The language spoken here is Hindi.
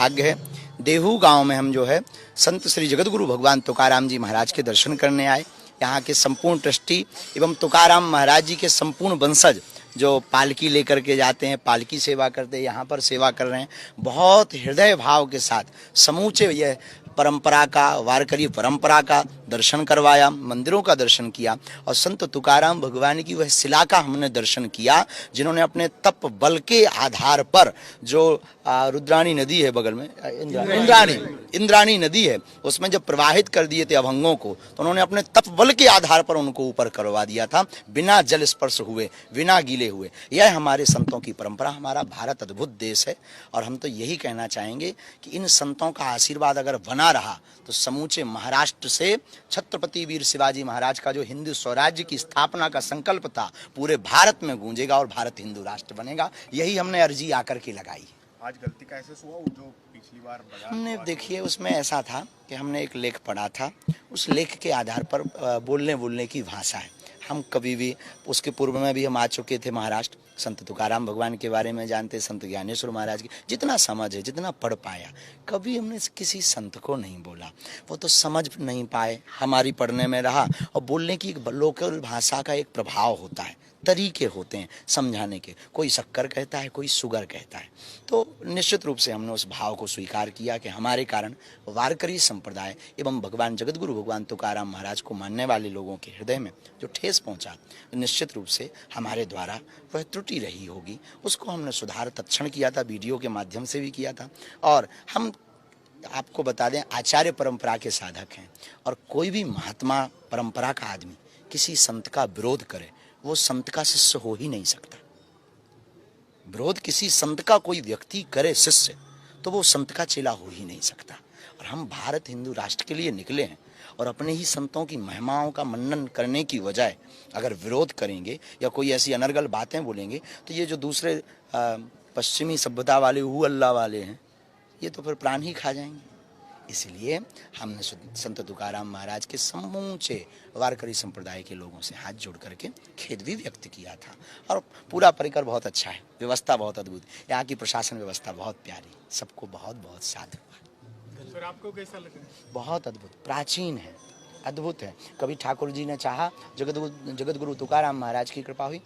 सौभाग्य है। देहू गांव में हम जो है संत श्री जगतगुरु भगवान तुकाराम जी महाराज के दर्शन करने आए। यहाँ के संपूर्ण ट्रस्टी एवं तुकाराम महाराज जी के संपूर्ण वंशज जो पालकी लेकर के जाते हैं, पालकी सेवा करते हैं, यहाँ पर सेवा कर रहे हैं। बहुत हृदय भाव के साथ समूचे यह परंपरा का, वारकरी परंपरा का दर्शन करवाया, मंदिरों का दर्शन किया और संत तुकाराम भगवान की वह शिला का हमने दर्शन किया जिन्होंने अपने तप बल के आधार पर जो रुद्राणी नदी है बगल में, इंद्राणी नदी है, उसमें जब प्रवाहित कर दिए थे अभंगों को, तो उन्होंने अपने तप बल के आधार पर उनको ऊपर करवा दिया था, बिना जल स्पर्श हुए, बिना गीले हुए। यह हमारे संतों की परंपरा। हमारा भारत अद्भुत देश है और हम तो यही कहना चाहेंगे कि इन संतों का आशीर्वाद अगर बना रहा तो समूचे महाराष्ट्र से छत्रपति वीर शिवाजी महाराज का जो हिंदू स्वराज्य की स्थापना का संकल्प था पूरे भारत में गूंजेगा और भारत हिंदू राष्ट्र बनेगा। यही हमने अर्जी आकर के लगाई। आज गलती कैसे हुआ जो पिछली बार हमने देखिए उसमें ऐसा था कि हमने एक लेख पढ़ा था, उस लेख के आधार पर बोलने की भाषा है। हम कभी भी उसके पूर्व में भी हम आ चुके थे महाराष्ट्र, संत तुकाराम भगवान के बारे में जानते, संत ज्ञानेश्वर महाराज की जितना समझ है, जितना पढ़ पाया, कभी हमने किसी संत को नहीं बोला। वो तो समझ नहीं पाए, हमारी पढ़ने में रहा। और बोलने की एक लोकल भाषा का एक प्रभाव होता है, तरीके होते हैं समझाने के। कोई शक्कर कहता है, कोई शुगर कहता है। तो निश्चित रूप से हमने उस भाव को स्वीकार किया कि हमारे कारण वारकरी संप्रदाय एवं भगवान जगतगुरु भगवान तुकाराम महाराज को मानने वाले लोगों के हृदय में जो ठेस पहुंचा, निश्चित रूप से हमारे द्वारा वह त्रुटि रही होगी। उसको हमने सुधार तत्क्षण किया था, वीडियो के माध्यम से भी किया था। और हम आपको बता दें, आचार्य परंपरा के साधक हैं और कोई भी महात्मा परंपरा का आदमी किसी संत का विरोध करे, वो संत का शिष्य हो ही नहीं सकता। विरोध किसी संत का कोई व्यक्ति करे शिष्य, तो वो संत का चेला हो ही नहीं सकता। और हम भारत हिंदू राष्ट्र के लिए निकले हैं और अपने ही संतों की महिमाओं का मनन करने की बजाय अगर विरोध करेंगे या कोई ऐसी अनर्गल बातें बोलेंगे, तो ये जो दूसरे पश्चिमी सभ्यता वाले हु अल्लाह वाले हैं, ये तो फिर प्राण ही खा जाएंगे। इसलिए हमने संत तुकाराम महाराज के समूचे वारकरी संप्रदाय के लोगों से हाथ जोड़ करके खेद भी व्यक्त किया था। और पूरा परिकर बहुत अच्छा है, व्यवस्था बहुत अद्भुत, यहाँ की प्रशासन व्यवस्था बहुत प्यारी, सबको बहुत बहुत साधु। सर आपको कैसा लगा? बहुत अद्भुत, प्राचीन है, अद्भुत है। कभी ठाकुर जी ने चाहा, जगतगुरु तुकाराम महाराज की कृपा हुई।